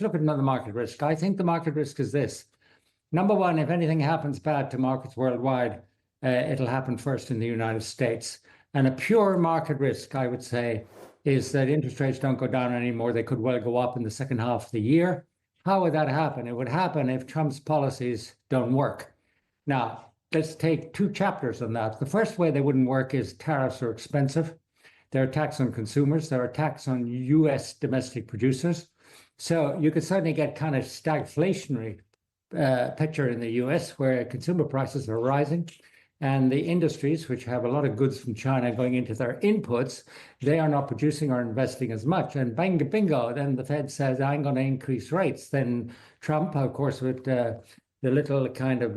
look at another market risk. I think the market risk is this. Number one, if anything happens bad to markets worldwide, it'll happen first in the United States. And a pure market risk, I would say, is that interest rates don't go down anymore. They could well go up in the second half of the year. How would that happen? It would happen if Trump's policies don't work. Now, let's take two chapters on that. The first way they wouldn't work is tariffs are expensive. They're a tax on consumers. They're a tax on US domestic producers. So you could certainly get kind of stagflationary picture in the US where consumer prices are rising and the industries, which have a lot of goods from China going into their inputs, they are not producing or investing as much. And bang, bingo, then the Fed says, I'm going to increase rates. Then Trump, of course, with the little kind of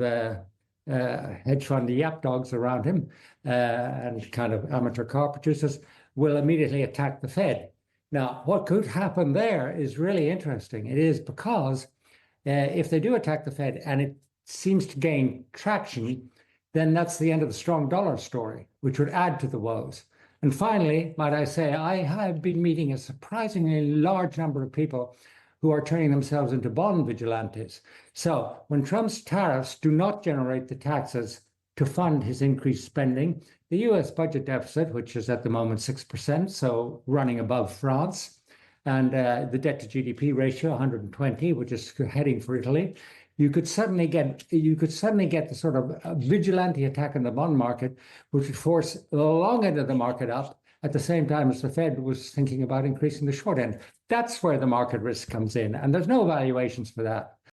hedge fund yap dogs around him and kind of amateur car producers will immediately attack the Fed. Now, what could happen there is really interesting. It is because if they do attack the Fed and it seems to gain traction, then that's the end of the strong dollar story, which would add to the woes. And finally, might I say, I have been meeting a surprisingly large number of people who are turning themselves into bond vigilantes. So when Trump's tariffs do not generate the taxes to fund his increased spending, the US budget deficit, which is at the moment 6%, so running above France, and the debt to GDP ratio, 120, which is heading for Italy, you could suddenly get the sort of vigilante attack in the bond market, which would force the long end of the market up at the same time as the Fed was thinking about increasing the short end. That's where the market risk comes in, and there's no valuations for that.